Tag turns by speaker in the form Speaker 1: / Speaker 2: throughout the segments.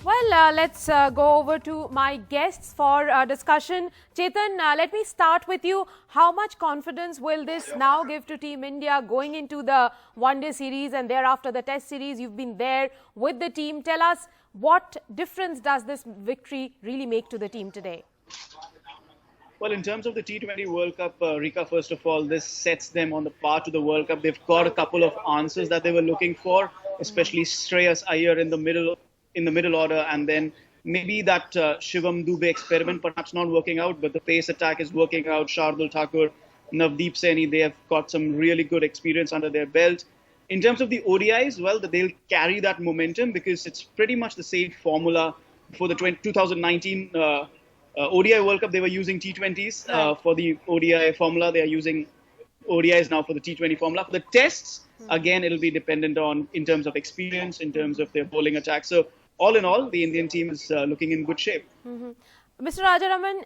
Speaker 1: Well, let's go over to my guests for discussion. Chetan, let me start with you. How much confidence will this now give to Team India going into the one-day series and thereafter the test series? You've been there with the team. Tell us, what difference does this victory really make to the team today?
Speaker 2: Well, in terms of the T20 World Cup, Rika, first of all, this sets them on the path to the World Cup. They've got a couple of answers that they were looking for, especially Shreyas Iyer in the middle order, and then maybe that Shivam Dubey experiment perhaps not working out, but the pace attack is working out. Shardul Thakur, Navdeep Saini, they have got some really good experience under their belt. In terms of the ODIs, well, they'll carry that momentum because it's pretty much the same formula for the 2019 ODI World Cup. They were using T20s for the ODI formula. They are using ODIs now for the T20 formula. For the tests, again, it'll be dependent on in terms of experience, in terms of their bowling attack. So all in all, the Indian team is looking in good shape.
Speaker 1: Mr. Rajaraman,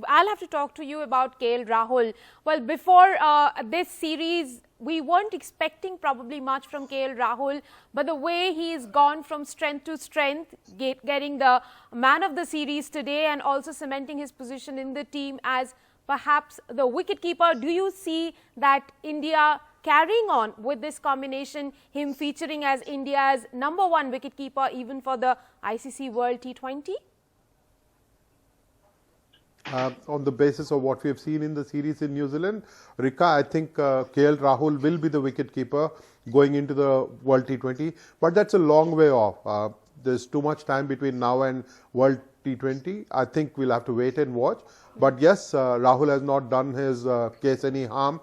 Speaker 1: I'll have to talk to you about KL Rahul. Well, before this series, we weren't expecting probably much from KL Rahul, but the way he's gone from strength to strength, getting the man of the series today and also cementing his position in the team as perhaps the wicketkeeper, do you see that India carrying on with this combination, him featuring as India's #1 wicketkeeper even for the ICC World T20?
Speaker 3: On the basis of what we have seen in the series in New Zealand, Rika, I think KL Rahul will be the wicketkeeper going into the World T20, but that's a long way off. There's too much time between now and World T20. I think we'll have to wait and watch. But yes, Rahul has not done his case any harm.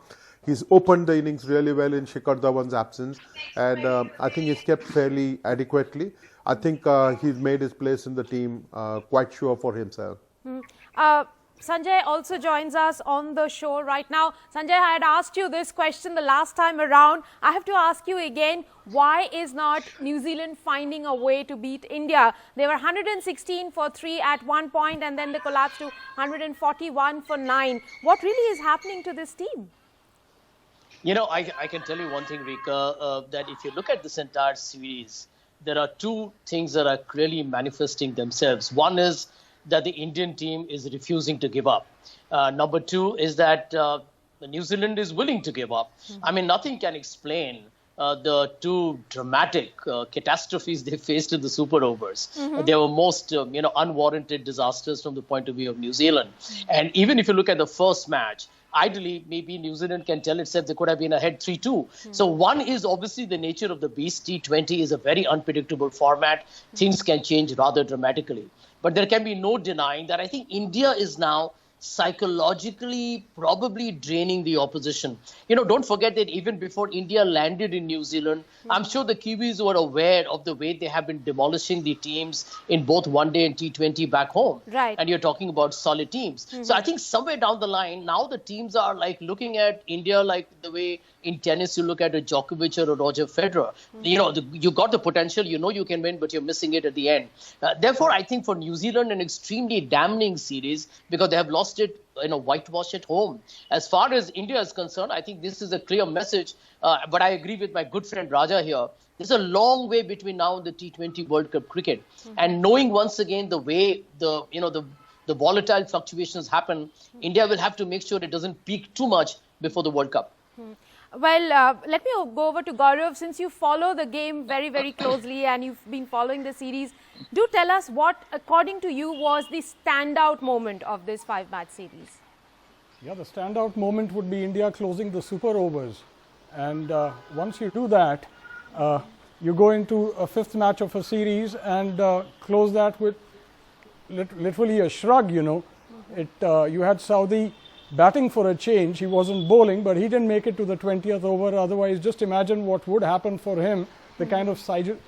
Speaker 3: He's opened the innings really well in Shikhar Dhawan's absence, and I think he's kept fairly adequately. I think he's made his place in the team quite sure for himself.
Speaker 1: Sanjay also joins us on the show right now. Sanjay, I had asked you this question the last time around. I have to ask you again, why is not New Zealand finding a way to beat India? They were 116 for 3 at one point and then they collapsed to 141 for 9. What really is happening to this team?
Speaker 4: You know, I can tell you one thing, Rika, that if you look at this entire series, there are two things that are clearly manifesting themselves. One is that the Indian team is refusing to give up. Number two is that New Zealand is willing to give up. I mean, nothing can explain the two dramatic catastrophes they faced in the super overs. They were most unwarranted disasters from the point of view of New Zealand. And even if you look at the first match, ideally, maybe New Zealand can tell itself they could have been ahead 3-2. So one is obviously the nature of the beast. T20 is a very unpredictable format. Things can change rather dramatically. But there can be no denying that I think India is now psychologically probably draining the opposition. You know, don't forget that even before India landed in New Zealand, I'm sure the Kiwis were aware of the way they have been demolishing the teams in both one-day and T20 back home.
Speaker 1: Right.
Speaker 4: And you're talking about solid teams. So I think somewhere down the line, now the teams are like looking at India like the way in tennis you look at a Djokovic or a Roger Federer. You know, you got the potential, you know you can win, but you're missing it at the end. Therefore, I think for New Zealand, an extremely damning series because they have lost it, whitewash at home. As far as India is concerned, I think this is a clear message. But I agree with my good friend Raja here. There's a long way between now and the T20 World Cup cricket. And knowing once again the way the volatile fluctuations happen, India will have to make sure it doesn't peak too much before the World Cup.
Speaker 1: Well, let me go over to Gaurav. Since you follow the game very, very closely and you've been following the series, do tell us what, according to you, was the standout moment of this 5-match series?
Speaker 5: Yeah, the standout moment would be India closing the super overs. And once you do that, you go into a 5th match of a series and close that with literally a shrug, you had Saudi batting for a change. He wasn't bowling, but he didn't make it to the 20th over. Otherwise, just imagine what would happen for him, the kind of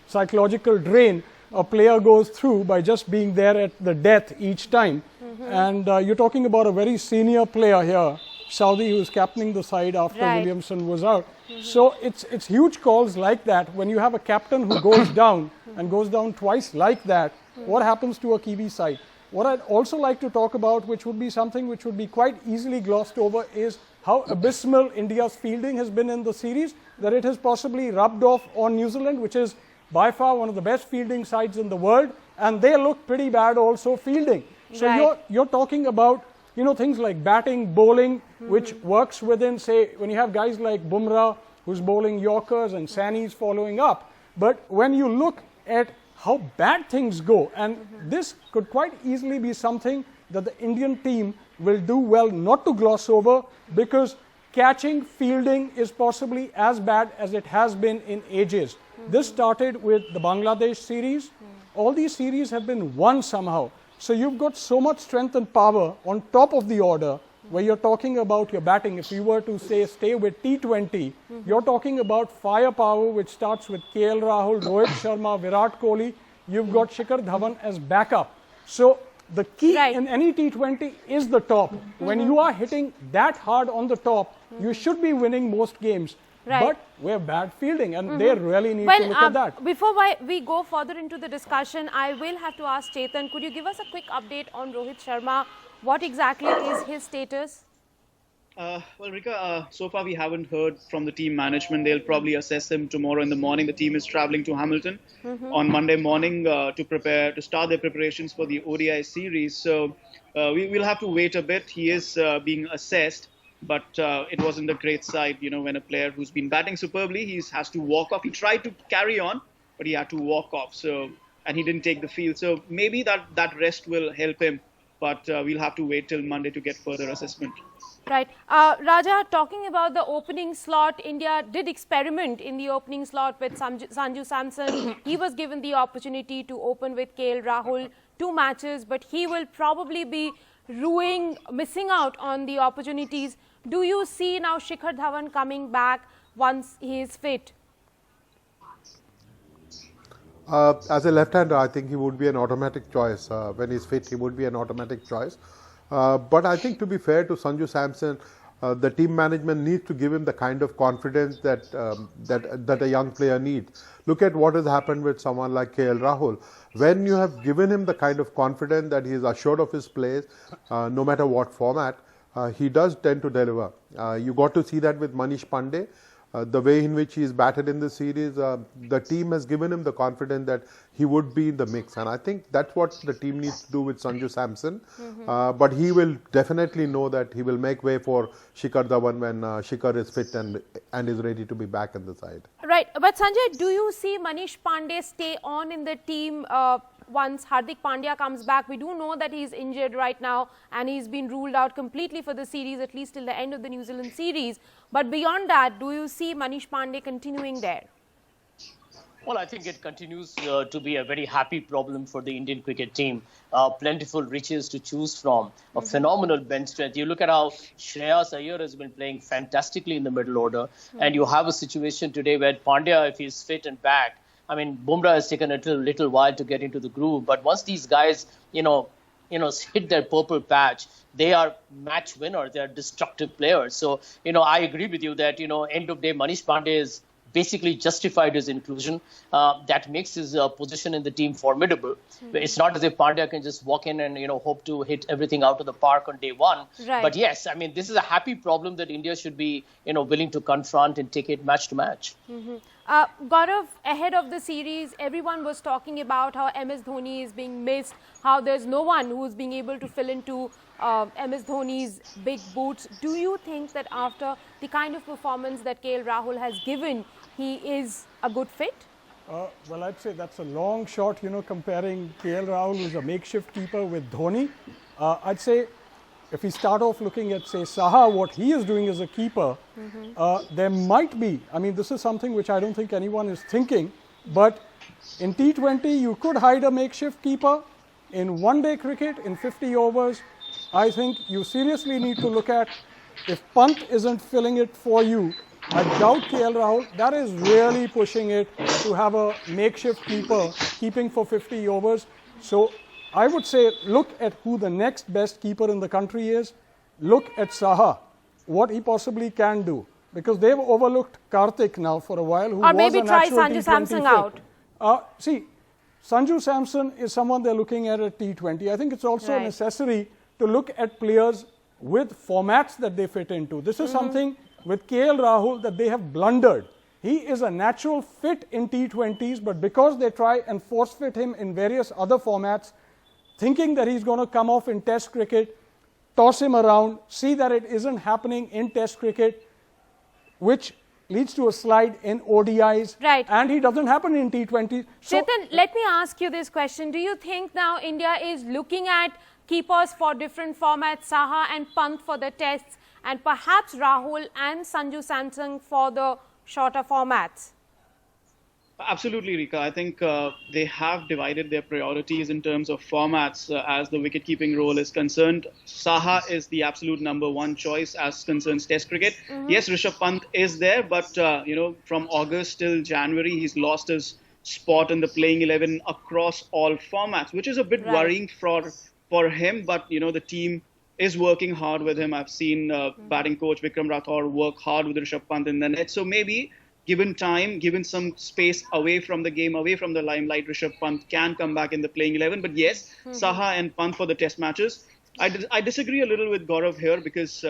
Speaker 5: psychological drain a player goes through by just being there at the death each time. And you're talking about a very senior player here, Saudi, who is captaining the side after Williamson was out. So it's huge calls like that. When you have a captain who goes down and goes down twice like that, what happens to a Kiwi side? What I'd also like to talk about, which would be something which would be quite easily glossed over, is how abysmal India's fielding has been in the series, that it has possibly rubbed off on New Zealand, which is by far one of the best fielding sides in the world, and they look pretty bad also fielding. So
Speaker 1: Right.
Speaker 5: you're talking about, you know, things like batting, bowling, which works within, say, when you have guys like Bumrah who's bowling Yorkers and Sanis following up. But when you look at how bad things go, and this could quite easily be something that the Indian team will do well not to gloss over, because catching, fielding is possibly as bad as it has been in ages. This started with the Bangladesh series. All these series have been won somehow. So you've got so much strength and power on top of the order, where you're talking about your batting. If you were to say stay with T20, you're talking about firepower, which starts with KL Rahul, Rohit Sharma, Virat Kohli. You've got Shikhar Dhawan as backup. So the key in any T20 is the top. When you are hitting that hard on the top, you should be winning most games.
Speaker 1: Right.
Speaker 5: But we're bad fielding, and they really need to look at that.
Speaker 1: Before we go further into the discussion, I will have to ask Chetan, could you give us a quick update on Rohit Sharma? What exactly is his status?
Speaker 2: Well, Rika, so far we haven't heard from the team management. They'll probably assess him tomorrow in the morning. The team is traveling to Hamilton on Monday morning to start their preparations for the ODI series. So we will have to wait a bit. He is being assessed, but it wasn't a great sight, you know, when a player who's been batting superbly, he has to walk off. He tried to carry on, but he had to walk off. So, and he didn't take the field. So maybe that rest will help him, but we'll have to wait till Monday to get further assessment.
Speaker 1: Right. Raja, talking about the opening slot, India did experiment in the opening slot with Sanju Samson. He was given the opportunity to open with KL Rahul 2 matches, but he will probably be missing out on the opportunities. Do you see now Shikhar Dhawan coming back once he is fit?
Speaker 3: As a left-hander, I think he would be an automatic choice. When he's fit, he would be an automatic choice. But I think, to be fair to Sanju Samson, the team management needs to give him the kind of confidence that a young player needs. Look at what has happened with someone like KL Rahul. When you have given him the kind of confidence that he is assured of his place, no matter what format, he does tend to deliver. You got to see that with Manish Pandey. The way in which he is batted in the series, the team has given him the confidence that he would be in the mix, and I think that's what the team needs to do with Sanju Samson. But he will definitely know that he will make way for Shikhar Dhawan when Shikhar is fit and is ready to be back in the side.
Speaker 1: Right, but Sanjay, do you see Manish Pandey stay on in the team once Hardik Pandya comes back? We do know that he's injured right now and he's been ruled out completely for the series, at least till the end of the New Zealand series. But beyond that, do you see Manish Pandey continuing there?
Speaker 4: Well, I think it continues to be a very happy problem for the Indian cricket team. Plentiful riches to choose from, a phenomenal bench strength. You look at how Shreyas Iyer has been playing fantastically in the middle order, and you have a situation today where Pandya, if he's fit and back, I mean, Bumrah has taken a little while to get into the groove, but once these guys, hit their purple patch, they are match winners. They are destructive players. So, I agree with you that, end of day, Manish Pandey is basically justified his inclusion. That makes his position in the team formidable. It's not as if Pandya can just walk in and, hope to hit everything out of the park on day one.
Speaker 1: Right.
Speaker 4: But yes, I mean, this is a happy problem that India should be, willing to confront and take it match to match.
Speaker 1: Gaurav, ahead of the series, everyone was talking about how MS Dhoni is being missed, how there's no one who's being able to fill into MS Dhoni's big boots. Do you think that after the kind of performance that KL Rahul has given, he is a good fit?
Speaker 5: Well, I'd say that's a long shot, comparing KL Rahul, who's a makeshift keeper, with Dhoni. I'd say if we start off looking at, say, Saha, what he is doing as a keeper, there might be, I mean, this is something which I don't think anyone is thinking, but in T20, you could hide a makeshift keeper. In one-day cricket, in 50 overs, I think you seriously need to look at, if Pant isn't filling it for you, I doubt KL Rahul, that is really pushing it to have a makeshift keeper keeping for 50 overs. So I would say look at who the next best keeper in the country is. Look at Saha, what he possibly can do. Because they've overlooked Karthik now for a while, who
Speaker 1: or
Speaker 5: was
Speaker 1: maybe
Speaker 5: a
Speaker 1: try
Speaker 5: natural
Speaker 1: Sanju
Speaker 5: T20
Speaker 1: Samson
Speaker 5: fit.
Speaker 1: out.
Speaker 5: See, Sanju Samson is someone they're looking at T20. I think it's also necessary to look at players with formats that they fit into. This is something with KL Rahul that they have blundered. He is a natural fit in T20s, but because they try and force fit him in various other formats, thinking that he's going to come off in Test cricket, toss him around, see that it isn't happening in Test cricket, which leads to a slide in ODIs,
Speaker 1: right,
Speaker 5: and he doesn't happen in T20s. So,
Speaker 1: Chetan, let me ask you this question. Do you think now India is looking at keepers for different formats, Saha and Pant for the tests, and perhaps Rahul and Sanju Samson for the shorter formats?
Speaker 2: Absolutely, Rika. I think they have divided their priorities in terms of formats as the wicket-keeping role is concerned. Saha is the absolute #1 choice as concerns Test cricket. Yes, Rishabh Pant is there, but from August till January, he's lost his spot in the playing 11 across all formats, which is a bit worrying for him. But the team is working hard with him. I've seen batting coach Vikram Rathore work hard with Rishabh Pant in the net. So maybe, given time, given some space away from the game, away from the limelight, Rishabh Pant can come back in the playing 11. But yes, Saha and Pant for the test matches. I disagree a little with Gaurav here because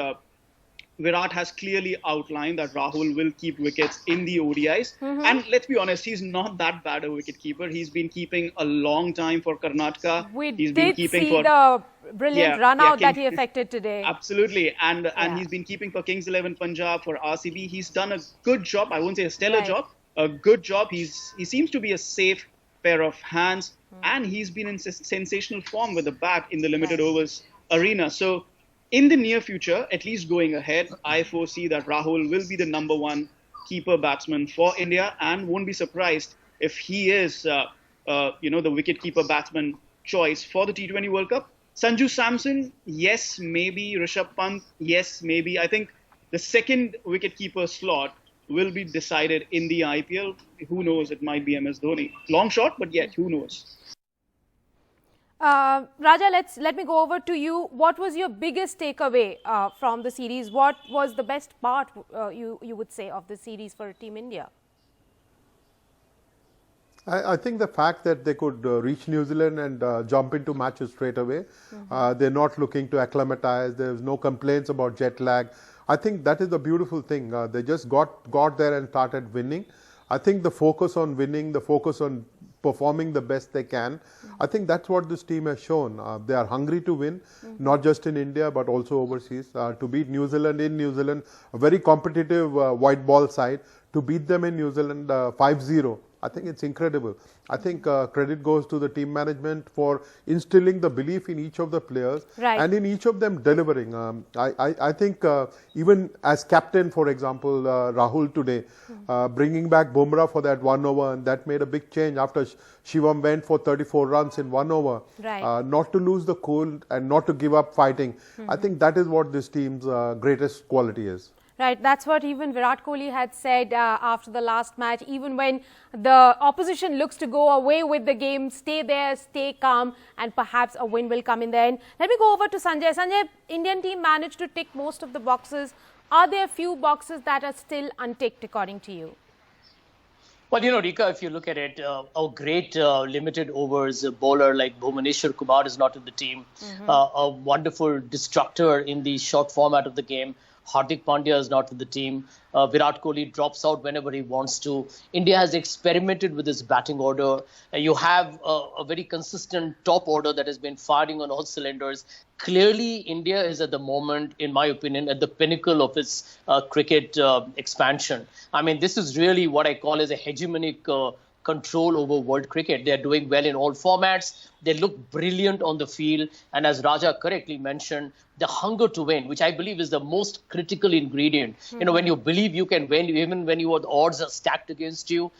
Speaker 2: Virat has clearly outlined that Rahul will keep wickets in the ODIs. And let's be honest, he's not that bad a wicket-keeper. He's been keeping a long time for Karnataka.
Speaker 1: He's been keeping see the brilliant run-out that he effected today.
Speaker 2: Absolutely. And he's been keeping for Kings 11 Punjab, for RCB. He's done a good job. I won't say a stellar job. A good job. He seems to be a safe pair of hands. And he's been in sensational form with the bat in the limited overs arena. So in the near future, at least going ahead, I foresee that Rahul will be the #1 keeper batsman for India, and won't be surprised if he is, the wicket-keeper batsman choice for the T20 World Cup. Sanju Samson, yes, maybe. Rishabh Pant, yes, maybe. I think the second wicket-keeper slot will be decided in the IPL. Who knows? It might be MS Dhoni. Long shot, but yet, who knows?
Speaker 1: Raja, let me go over to you. What was your biggest takeaway from the series? What was the best part, you would say, of the series for Team India?
Speaker 3: I think the fact that they could reach New Zealand and jump into matches straight away. They're not looking to acclimatize. There's no complaints about jet lag. I think that is the beautiful thing. They just got there and started winning. I think the focus on winning, the focus on performing the best they can, I think that's what this team has shown. They are hungry to win, not just in India but also overseas. To beat New Zealand in New Zealand, a very competitive white ball side, to beat them in New Zealand 5-0. I think it's incredible. I think credit goes to the team management for instilling the belief in each of the players and in each of them delivering. I think even as captain, for example, Rahul today, bringing back Bumrah for that 1 over, and that made a big change after Shivam went for 34 runs in 1 over. Not to lose the cool and not to give up fighting. I think that is what this team's greatest quality is.
Speaker 1: Right, that's what even Virat Kohli had said after the last match. Even when the opposition looks to go away with the game, stay there, stay calm, and perhaps a win will come in the end. Let me go over to Sanjay. Sanjay, Indian team managed to tick most of the boxes. Are there a few boxes that are still unticked according to you?
Speaker 4: Well, Rika, if you look at it, a great limited overs bowler like Bhuvaneshwar Kumar is not in the team. A wonderful destructor in the short format of the game. Hardik Pandya is not with the team. Virat Kohli drops out whenever he wants to. India has experimented with his batting order. You have a very consistent top order that has been firing on all cylinders. Clearly, India is at the moment, in my opinion, at the pinnacle of its cricket expansion. I mean, this is really what I call as a hegemonic control over world cricket. They're doing well in all formats. They look brilliant on the field. And as Raja correctly mentioned, the hunger to win, which I believe is the most critical ingredient. When you believe you can win, even when the odds are stacked against you,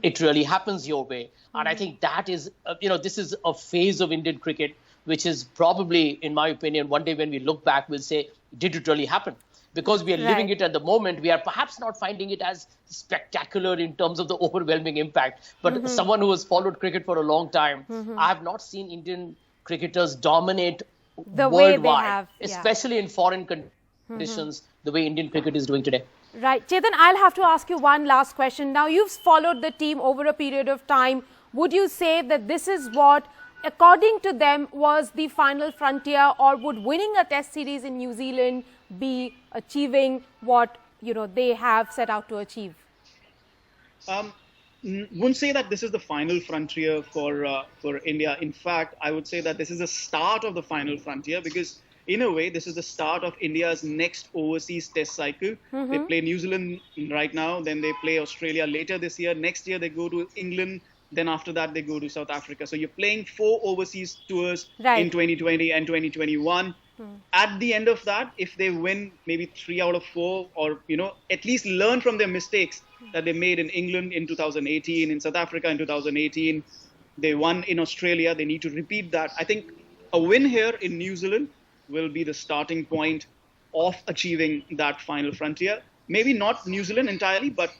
Speaker 4: it really happens your way. And I think that is, this is a phase of Indian cricket, which is probably, in my opinion, one day when we look back, we'll say, did it really happen? Because we are living it at the moment, we are perhaps not finding it as spectacular in terms of the overwhelming impact. But someone who has followed cricket for a long time, I have not seen Indian cricketers dominate
Speaker 1: the
Speaker 4: worldwide,
Speaker 1: way they have,
Speaker 4: especially in foreign conditions, the way Indian cricket is doing today.
Speaker 1: Right. Chetan, I'll have to ask you one last question. Now, you've followed the team over a period of time. Would you say that this is what, according to them, was the final frontier, or would winning a test series in New Zealand be achieving what they have set out to achieve?
Speaker 2: Wouldn't say that this is the final frontier for India. In fact, I would say that this is the start of the final frontier, because in a way, this is the start of India's next overseas test cycle. They play New Zealand right now, then they play Australia later this year. Next year, they go to England. Then after that, they go to South Africa. So you're playing 4 overseas tours in 2020 and 2021. At the end of that, if they win maybe 3 out of 4, or at least learn from their mistakes that they made in England in 2018, in South Africa in 2018, they won in Australia. They need to repeat that. I think a win here in New Zealand will be the starting point of achieving that final frontier. Maybe not New Zealand entirely, but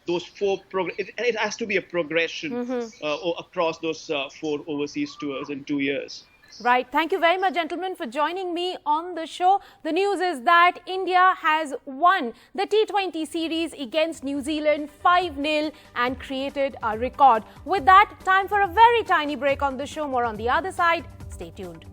Speaker 2: those 4. It has to be a progression across those 4 overseas tours in 2 years.
Speaker 1: Right. Thank you very much, gentlemen, for joining me on the show. The news is that India has won the T20 series against New Zealand 5-0 and created a record. With that, time for a very tiny break on the show. More on the other side. Stay tuned.